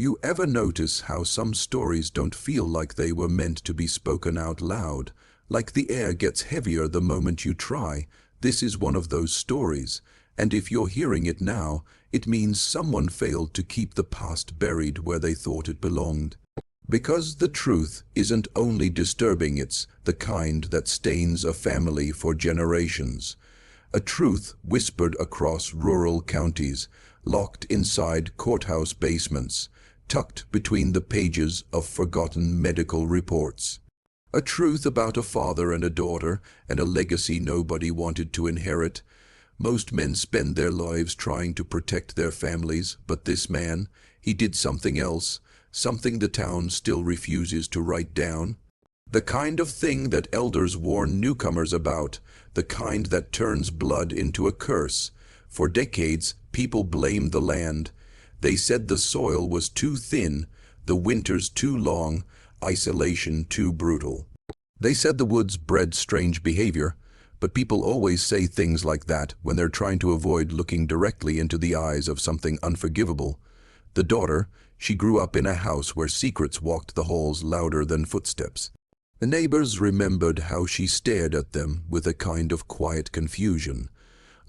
You ever notice how some stories don't feel like they were meant to be spoken out loud, like the air gets heavier the moment you try? This is one of those stories, and if you're hearing it now, it means someone failed to keep the past buried where they thought it belonged. Because the truth isn't only disturbing, it's the kind that stains a family for generations. A truth whispered across rural counties, locked inside courthouse basements, tucked between the pages of forgotten medical reports. A truth about a father and a daughter, and a legacy nobody wanted to inherit. Most men spend their lives trying to protect their families, but this man, he did something else, something the town still refuses to write down. The kind of thing that elders warn newcomers about, the kind that turns blood into a curse. For decades, people blamed the land. They said the soil was too thin, the winters too long, isolation too brutal. They said the woods bred strange behavior, but people always say things like that when they're trying to avoid looking directly into the eyes of something unforgivable. The daughter, she grew up in a house where secrets walked the halls louder than footsteps. The neighbors remembered how she stared at them with a kind of quiet confusion,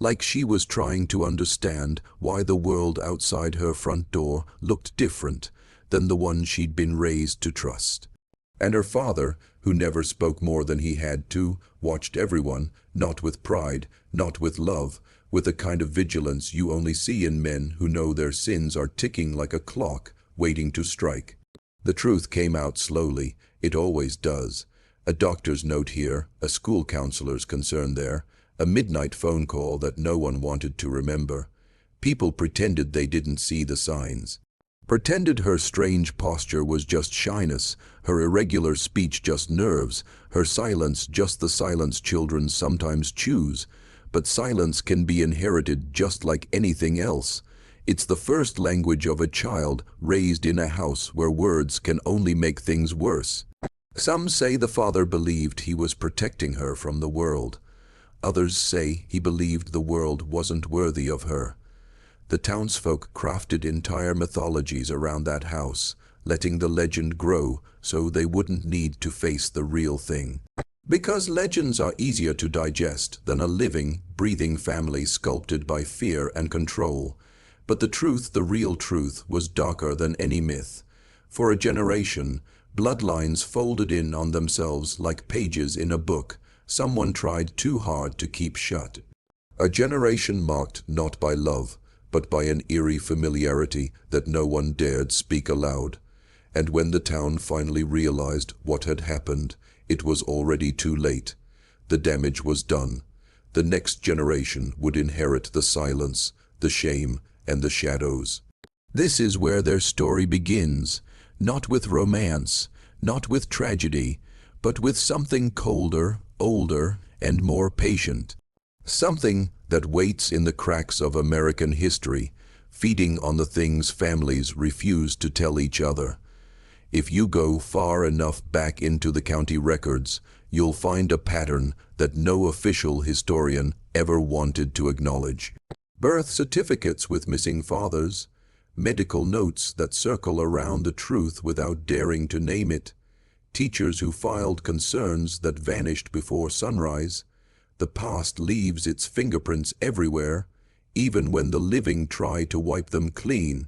like she was trying to understand why the world outside her front door looked different than the one she'd been raised to trust. And her father, who never spoke more than he had to, watched everyone, not with pride, not with love, with a kind of vigilance you only see in men who know their sins are ticking like a clock, waiting to strike. The truth came out slowly. It always does. A doctor's note here, a school counselor's concern there, a midnight phone call that no one wanted to remember. People pretended they didn't see the signs. Pretended her strange posture was just shyness, her irregular speech just nerves, her silence just the silence children sometimes choose. But silence can be inherited just like anything else. It's the first language of a child raised in a house where words can only make things worse. Some say the father believed he was protecting her from the world. Others say he believed the world wasn't worthy of her. The townsfolk crafted entire mythologies around that house, letting the legend grow so they wouldn't need to face the real thing. Because legends are easier to digest than a living, breathing family sculpted by fear and control. But the truth, the real truth, was darker than any myth. For a generation, bloodlines folded in on themselves like pages in a book someone tried too hard to keep shut. A generation marked not by love, but by an eerie familiarity that no one dared speak aloud. And when the town finally realized what had happened, it was already too late. The damage was done. The next generation would inherit the silence, the shame, and the shadows. This is where their story begins, not with romance, not with tragedy, but with something colder, older, and more patient. Something that waits in the cracks of American history, feeding on the things families refuse to tell each other. If you go far enough back into the county records, you'll find a pattern that no official historian ever wanted to acknowledge. Birth certificates with missing fathers, medical notes that circle around the truth without daring to name it, teachers who filed concerns that vanished before sunrise. The past leaves its fingerprints everywhere, even when the living try to wipe them clean.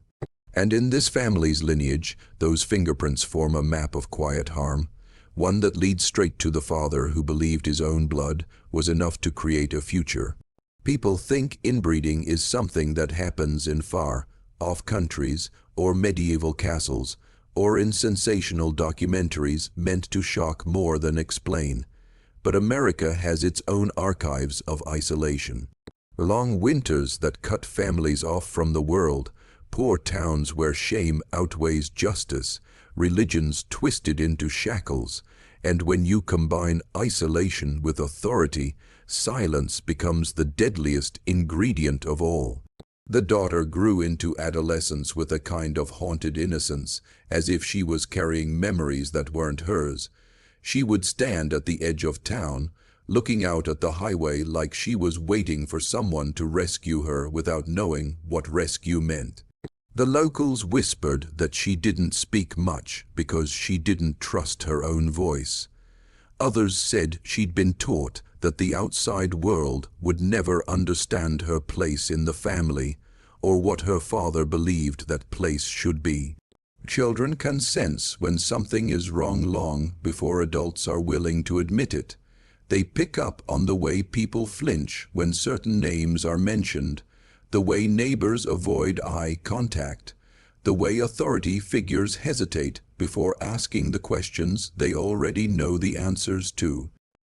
And in this family's lineage, those fingerprints form a map of quiet harm, one that leads straight to the father who believed his own blood was enough to create a future. People think inbreeding is something that happens in far-off countries or medieval castles, or in sensational documentaries meant to shock more than explain. But America has its own archives of isolation. Long winters that cut families off from the world, poor towns where shame outweighs justice, religions twisted into shackles, and when you combine isolation with authority, silence becomes the deadliest ingredient of all. The daughter grew into adolescence with a kind of haunted innocence, as if she was carrying memories that weren't hers. She would stand at the edge of town, looking out at the highway like she was waiting for someone to rescue her without knowing what rescue meant. The locals whispered that she didn't speak much because she didn't trust her own voice. Others said she'd been taught that the outside world would never understand her place in the family or what her father believed that place should be. Children can sense when something is wrong long before adults are willing to admit it. They pick up on the way people flinch when certain names are mentioned, the way neighbors avoid eye contact, the way authority figures hesitate before asking the questions they already know the answers to.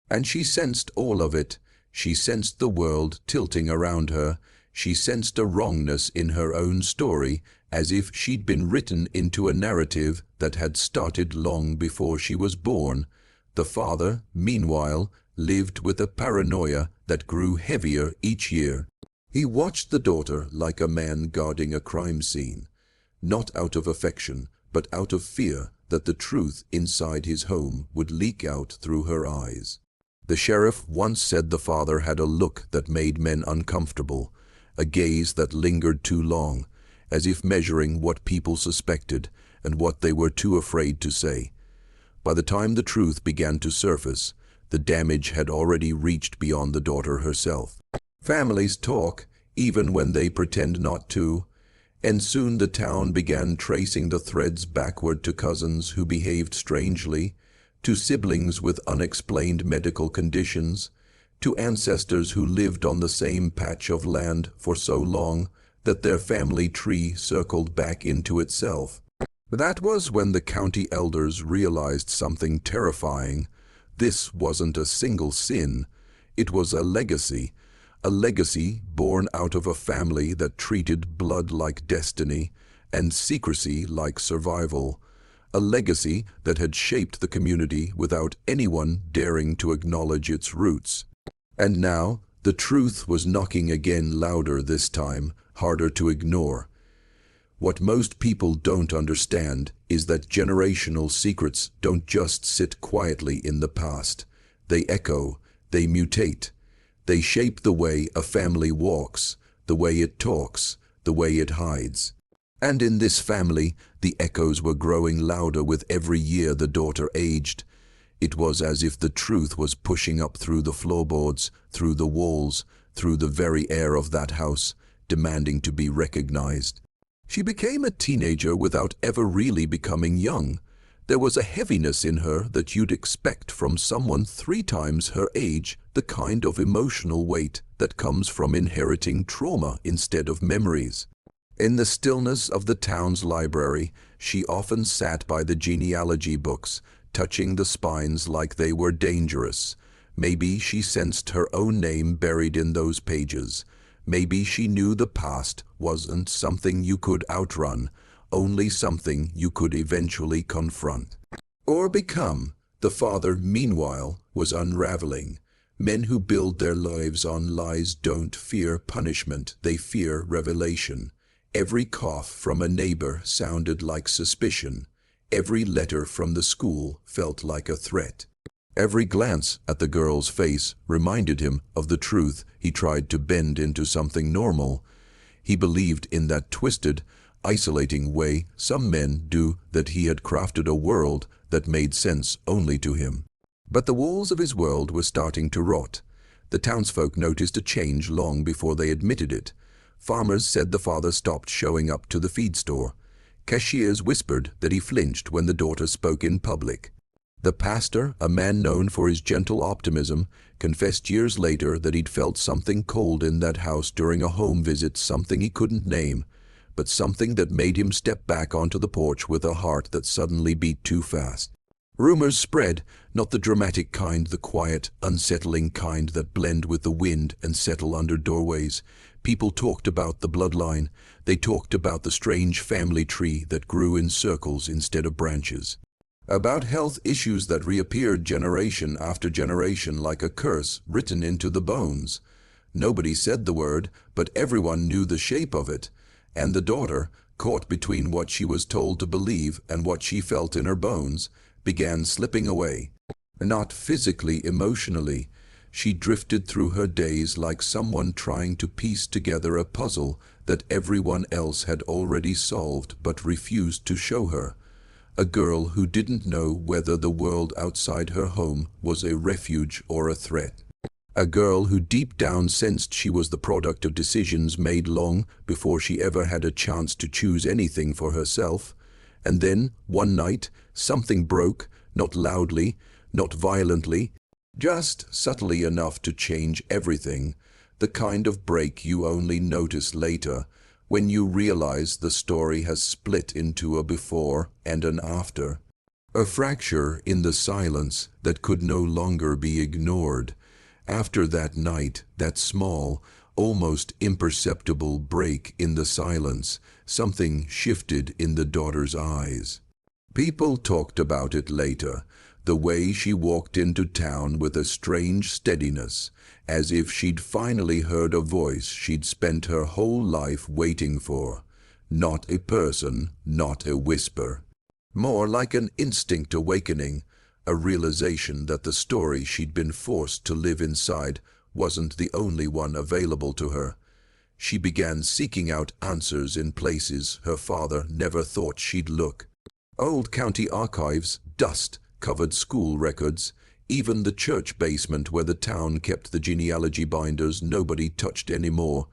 And she sensed all of it. She sensed the world tilting around her. She sensed a wrongness in her own story, as if she'd been written into a narrative that had started long before she was born. The father, meanwhile, lived with a paranoia that grew heavier each year. He watched the daughter like a man guarding a crime scene, not out of affection, but out of fear that the truth inside his home would leak out through her eyes. The sheriff once said the father had a look that made men uncomfortable, a gaze that lingered too long, as if measuring what people suspected and what they were too afraid to say. By the time the truth began to surface, the damage had already reached beyond the daughter herself. Families talk, even when they pretend not to, and soon the town began tracing the threads backward to cousins who behaved strangely, to siblings with unexplained medical conditions, to ancestors who lived on the same patch of land for so long that their family tree circled back into itself. That was when the county elders realized something terrifying. This wasn't a single sin, it was a legacy born out of a family that treated blood like destiny and secrecy like survival, a legacy that had shaped the community without anyone daring to acknowledge its roots. And now, the truth was knocking again, louder this time, harder to ignore. What most people don't understand is that generational secrets don't just sit quietly in the past. They echo, they mutate. They shape the way a family walks, the way it talks, the way it hides. And in this family, the echoes were growing louder with every year the daughter aged. It was as if the truth was pushing up through the floorboards, through the walls, through the very air of that house, demanding to be recognized. She became a teenager without ever really becoming young. There was a heaviness in her that you'd expect from someone 3 times her age, the kind of emotional weight that comes from inheriting trauma instead of memories. In the stillness of the town's library, she often sat by the genealogy books, touching the spines like they were dangerous. Maybe she sensed her own name buried in those pages. Maybe she knew the past wasn't something you could outrun, only something you could eventually confront. Or become. The father, meanwhile, was unraveling. Men who build their lives on lies don't fear punishment, they fear revelation. Every cough from a neighbor sounded like suspicion. Every letter from the school felt like a threat. Every glance at the girl's face reminded him of the truth he tried to bend into something normal. He believed in that twisted, isolating way some men do, that he had crafted a world that made sense only to him. But the walls of his world were starting to rot. The townsfolk noticed a change long before they admitted it. Farmers said the father stopped showing up to the feed store. Cashiers whispered that he flinched when the daughter spoke in public. The pastor, a man known for his gentle optimism, confessed years later that he'd felt something cold in that house during a home visit, something he couldn't name, but something that made him step back onto the porch with a heart that suddenly beat too fast. Rumors spread, not the dramatic kind, the quiet, unsettling kind that blend with the wind and settle under doorways. People talked about the bloodline. They talked about the strange family tree that grew in circles instead of branches. About health issues that reappeared generation after generation like a curse written into the bones. Nobody said the word, but everyone knew the shape of it. And the daughter, caught between what she was told to believe and what she felt in her bones, began slipping away. Not physically, emotionally. She drifted through her days like someone trying to piece together a puzzle that everyone else had already solved but refused to show her. A girl who didn't know whether the world outside her home was a refuge or a threat. A girl who deep down sensed she was the product of decisions made long before she ever had a chance to choose anything for herself. And then, one night, something broke, not loudly, not violently, just subtly enough to change everything. The kind of break you only notice later, when you realize the story has split into a before and an after. A fracture in the silence that could no longer be ignored. After that night, that small, almost imperceptible break in the silence, something shifted in the daughter's eyes. People talked about it later, the way she walked into town with a strange steadiness, as if she'd finally heard a voice she'd spent her whole life waiting for. Not a person, not a whisper. More like an instinct awakening, a realization that the story she'd been forced to live inside wasn't the only one available to her. She began seeking out answers in places her father never thought she'd look. Old county archives, dust-covered school records, even the church basement where the town kept the genealogy binders nobody touched anymore.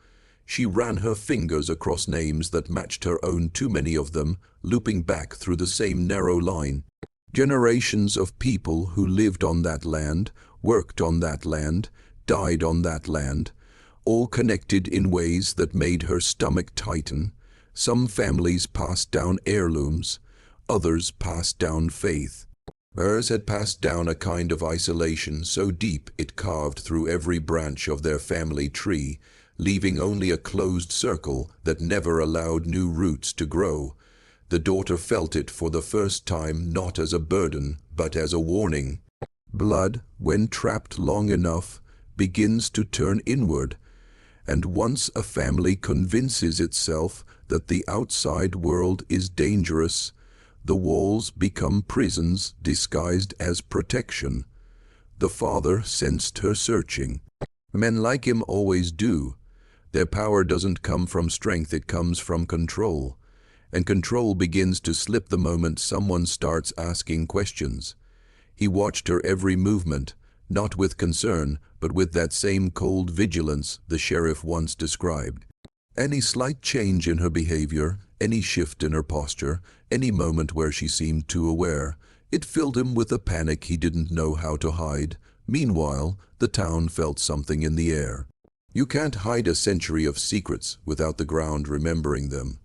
She ran her fingers across names that matched her own, too many of them, looping back through the same narrow line. Generations of people who lived on that land, worked on that land, died on that land, all connected in ways that made her stomach tighten. Some families passed down heirlooms, others passed down faith. Hers had passed down a kind of isolation so deep it carved through every branch of their family tree, leaving only a closed circle that never allowed new roots to grow. The daughter felt it for the first time, not as a burden, but as a warning. Blood, when trapped long enough, begins to turn inward, and once a family convinces itself that the outside world is dangerous, the walls become prisons disguised as protection. The father sensed her searching. Men like him always do. Their power doesn't come from strength, it comes from control. And control begins to slip the moment someone starts asking questions. He watched her every movement, not with concern, but with that same cold vigilance the sheriff once described. Any slight change in her behavior, any shift in her posture, any moment where she seemed too aware, it filled him with a panic he didn't know how to hide. Meanwhile, the town felt something in the air. You can't hide a century of secrets without the ground remembering them.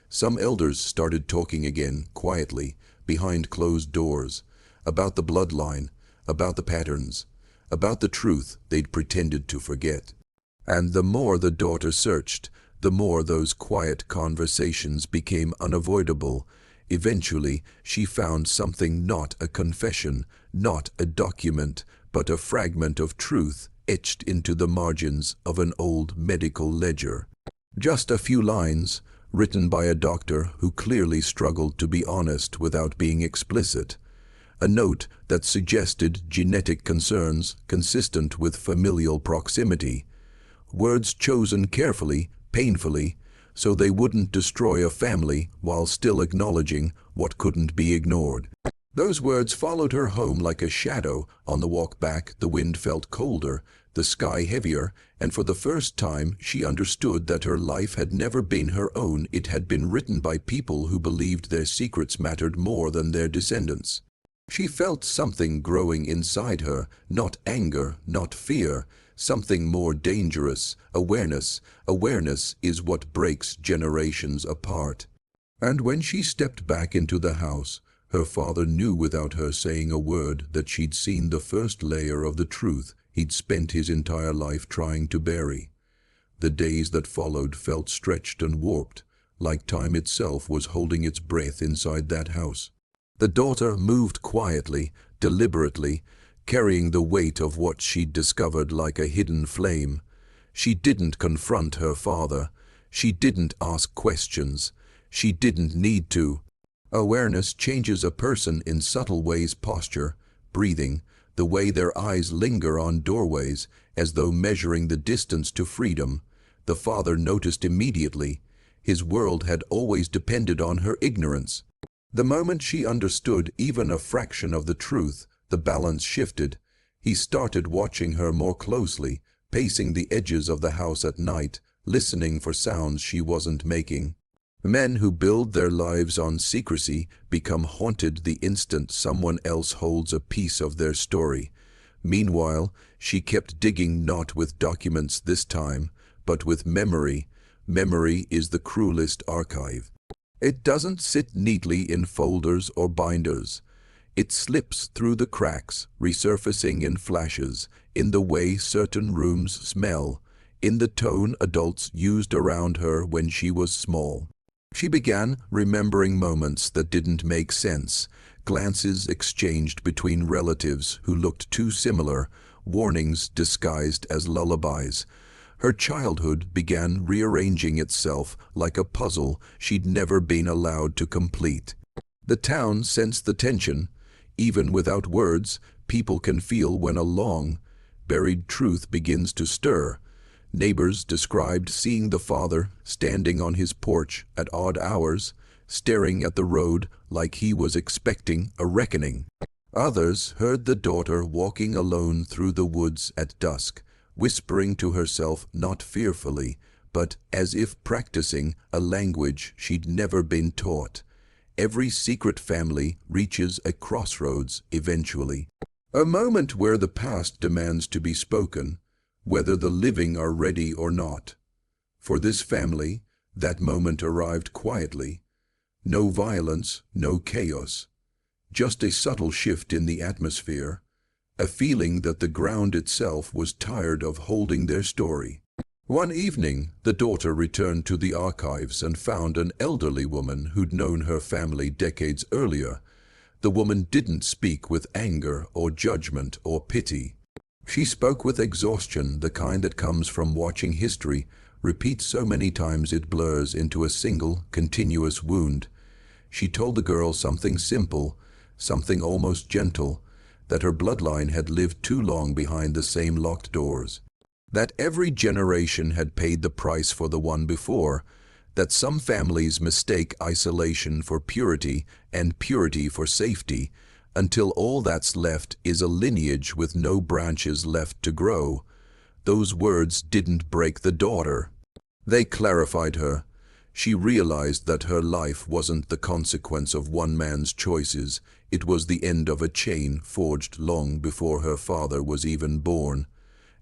Some elders started talking again, quietly, behind closed doors, about the bloodline, about the patterns, about the truth they'd pretended to forget. And the more the daughter searched, the more those quiet conversations became unavoidable. Eventually, she found something, not a confession, not a document, but a fragment of truth etched into the margins of an old medical ledger. Just a few lines, written by a doctor who clearly struggled to be honest without being explicit. A note that suggested genetic concerns consistent with familial proximity. Words chosen carefully, painfully, so they wouldn't destroy a family while still acknowledging what couldn't be ignored. Those words followed her home like a shadow. On the walk back, the wind felt colder, the sky heavier, and for the first time she understood that her life had never been her own. It had been written by people who believed their secrets mattered more than their descendants. She felt something growing inside her, not anger, not fear, something more dangerous, awareness. Awareness is what breaks generations apart. And when she stepped back into the house, her father knew without her saying a word that she'd seen the first layer of the truth he'd spent his entire life trying to bury. The days that followed felt stretched and warped, like time itself was holding its breath inside that house. The daughter moved quietly, deliberately, carrying the weight of what she'd discovered like a hidden flame. She didn't confront her father. She didn't ask questions. She didn't need to. Awareness changes a person in subtle ways: posture, breathing, the way their eyes linger on doorways as though measuring the distance to freedom. The father noticed immediately. His world had always depended on her ignorance. The moment she understood even a fraction of the truth, the balance shifted. He started watching her more closely, pacing the edges of the house at night, listening for sounds she wasn't making. Men who build their lives on secrecy become haunted the instant someone else holds a piece of their story. Meanwhile, she kept digging, not with documents this time, but with memory. Memory is the cruelest archive. It doesn't sit neatly in folders or binders. It slips through the cracks, resurfacing in flashes, in the way certain rooms smell, in the tone adults used around her when she was small. She began remembering moments that didn't make sense, glances exchanged between relatives who looked too similar, warnings disguised as lullabies. Her childhood began rearranging itself like a puzzle she'd never been allowed to complete. The town sensed the tension. Even without words, people can feel when a long, buried truth begins to stir. Neighbors described seeing the father standing on his porch at odd hours, staring at the road like he was expecting a reckoning. Others heard the daughter walking alone through the woods at dusk, whispering to herself not fearfully, but as if practicing a language she'd never been taught. Every secret family reaches a crossroads eventually. A moment where the past demands to be spoken, whether the living are ready or not. For this family, that moment arrived quietly. No violence, no chaos. Just a subtle shift in the atmosphere, a feeling that the ground itself was tired of holding their story. One evening, the daughter returned to the archives and found an elderly woman who'd known her family decades earlier. The woman didn't speak with anger or judgment or pity. She spoke with exhaustion, the kind that comes from watching history repeat so many times it blurs into a single, continuous wound. She told the girl something simple, something almost gentle, that her bloodline had lived too long behind the same locked doors, that every generation had paid the price for the one before, that some families mistake isolation for purity and purity for safety, until all that's left is a lineage with no branches left to grow. Those words didn't break the daughter. They clarified her. She realized that her life wasn't the consequence of one man's choices. It was the end of a chain forged long before her father was even born.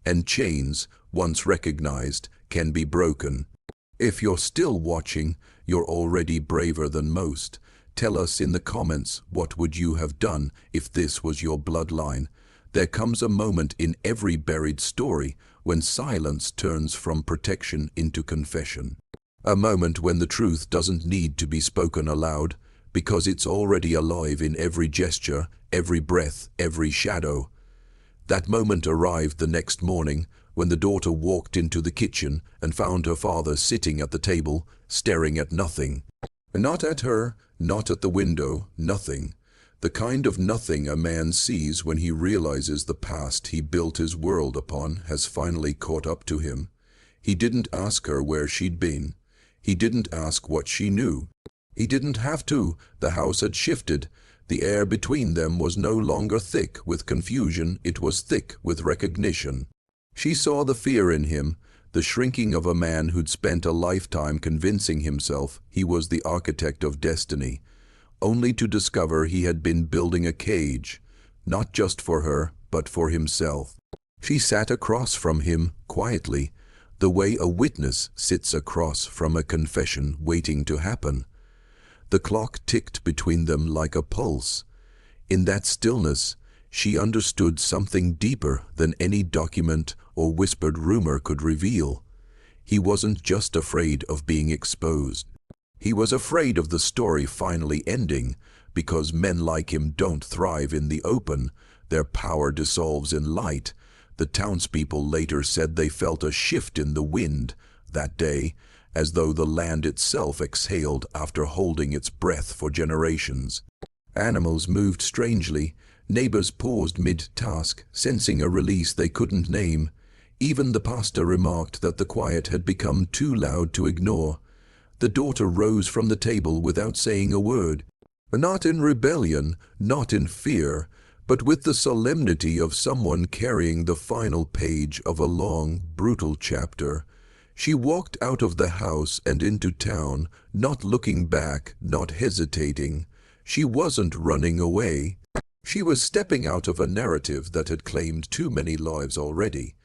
And chains, once recognized, can be broken. If you're still watching, you're already braver than most. Tell us in the comments, what would you have done if this was your bloodline? There comes a moment in every buried story when silence turns from protection into confession. A moment when the truth doesn't need to be spoken aloud, because it's already alive in every gesture, every breath, every shadow. That moment arrived the next morning when the daughter walked into the kitchen and found her father sitting at the table, staring at nothing. Not at her, not at the window, nothing. The kind of nothing a man sees when he realizes the past he built his world upon has finally caught up to him. He didn't ask her where she'd been. He didn't ask what she knew. He didn't have to. The house had shifted. The air between them was no longer thick with confusion, it was thick with recognition. She saw the fear in him, the shrinking of a man who'd spent a lifetime convincing himself he was the architect of destiny, only to discover he had been building a cage, not just for her, but for himself. She sat across from him, quietly, the way a witness sits across from a confession waiting to happen. The clock ticked between them like a pulse. In that stillness, she understood something deeper than any document or whispered rumor could reveal. He wasn't just afraid of being exposed. He was afraid of the story finally ending, because men like him don't thrive in the open. Their power dissolves in light. The townspeople later said they felt a shift in the wind that day, as though the land itself exhaled after holding its breath for generations. Animals moved strangely, Neighbors paused mid-task, sensing a release they couldn't name. Even the pastor remarked that the quiet had become too loud to ignore. The daughter rose from the table without saying a word. Not in rebellion, not in fear, but with the solemnity of someone carrying the final page of a long, brutal chapter. She walked out of the house and into town, not looking back, not hesitating. She wasn't running away. She was stepping out of a narrative that had claimed too many lives already.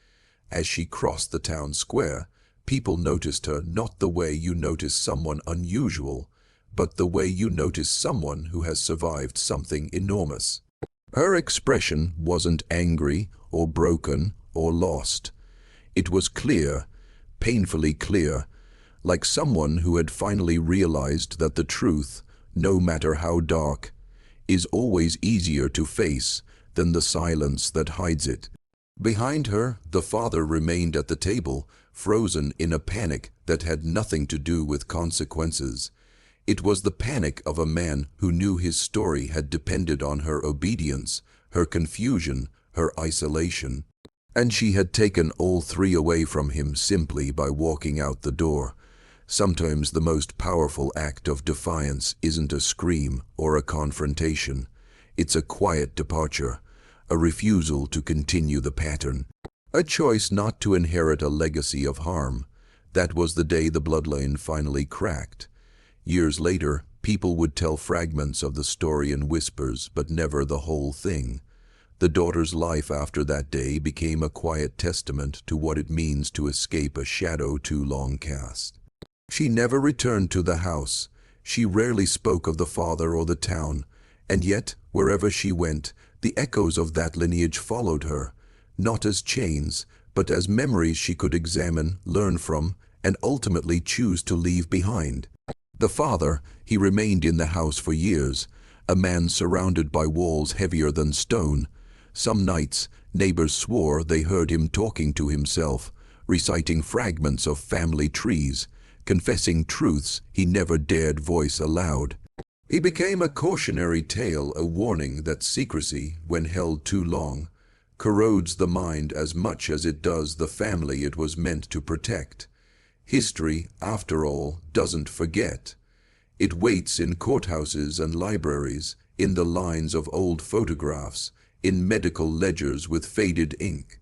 As she crossed the town square, people noticed her not the way you notice someone unusual, but the way you notice someone who has survived something enormous. Her expression wasn't angry or broken or lost. It was clear, painfully clear, like someone who had finally realized that the truth, no matter how dark, is always easier to face than the silence that hides it. Behind her, the father remained at the table, frozen in a panic that had nothing to do with consequences. It was the panic of a man who knew his story had depended on her obedience, her confusion, her isolation. And she had taken all three away from him simply by walking out the door. Sometimes the most powerful act of defiance isn't a scream or a confrontation. It's a quiet departure, a refusal to continue the pattern, a choice not to inherit a legacy of harm. That was the day the bloodline finally cracked. Years later, people would tell fragments of the story in whispers, but never the whole thing. The daughter's life after that day became a quiet testament to what it means to escape a shadow too long cast. She never returned to the house. She rarely spoke of the father or the town, and yet, wherever she went, the echoes of that lineage followed her, not as chains, but as memories she could examine, learn from, and ultimately choose to leave behind. The father, he remained in the house for years, a man surrounded by walls heavier than stone. Some nights, neighbors swore they heard him talking to himself, reciting fragments of family trees, confessing truths he never dared voice aloud. He became a cautionary tale, a warning that secrecy, when held too long, corrodes the mind as much as it does the family it was meant to protect. History, after all, doesn't forget. It waits in courthouses and libraries, in the lines of old photographs, in medical ledgers with faded ink.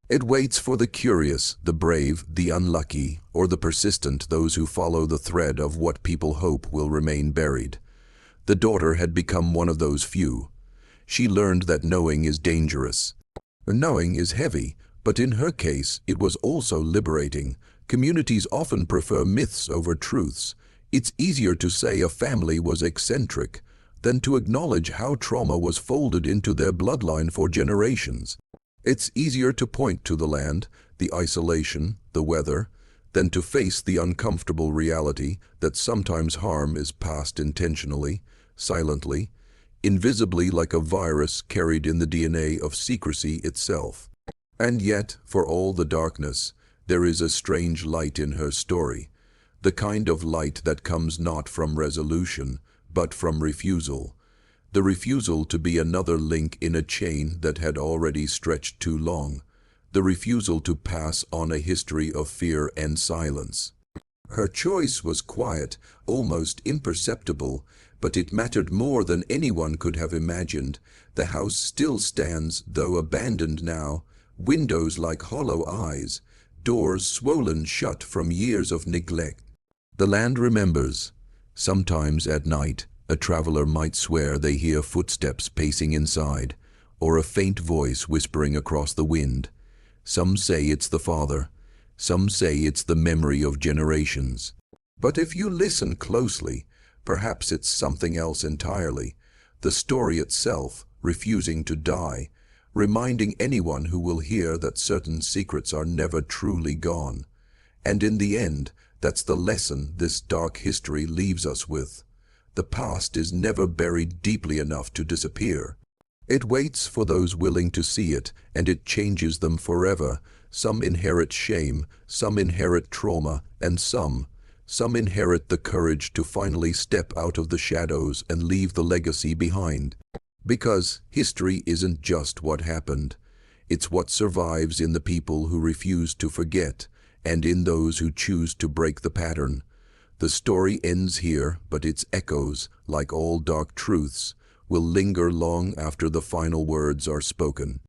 It waits for the curious, the brave, the unlucky, or the persistent, those who follow the thread of what people hope will remain buried. The daughter had become one of those few. She learned that knowing is dangerous. Knowing is heavy, but in her case, it was also liberating. Communities often prefer myths over truths. It's easier to say a family was eccentric than to acknowledge how trauma was folded into their bloodline for generations. It's easier to point to the land, the isolation, the weather, than to face the uncomfortable reality that sometimes harm is passed intentionally, silently, invisibly, like a virus carried in the DNA of secrecy itself. And yet, for all the darkness, there is a strange light in her story, the kind of light that comes not from resolution, but from refusal. The refusal to be another link in a chain that had already stretched too long. The refusal to pass on a history of fear and silence. Her choice was quiet, almost imperceptible, but it mattered more than anyone could have imagined. The house still stands, though abandoned now, windows like hollow eyes, doors swollen shut from years of neglect. The land remembers. Sometimes at night, a traveler might swear they hear footsteps pacing inside, or a faint voice whispering across the wind. Some say it's the father, some say it's the memory of generations. But if you listen closely, perhaps it's something else entirely, the story itself, refusing to die, reminding anyone who will hear that certain secrets are never truly gone. And in the end, that's the lesson this dark history leaves us with. The past is never buried deeply enough to disappear. It waits for those willing to see it, and it changes them forever. Some inherit shame, some inherit trauma, and some inherit the courage to finally step out of the shadows and leave the legacy behind. Because history isn't just what happened. It's what survives in the people who refuse to forget, and in those who choose to break the pattern. The story ends here, but its echoes, like all dark truths, will linger long after the final words are spoken.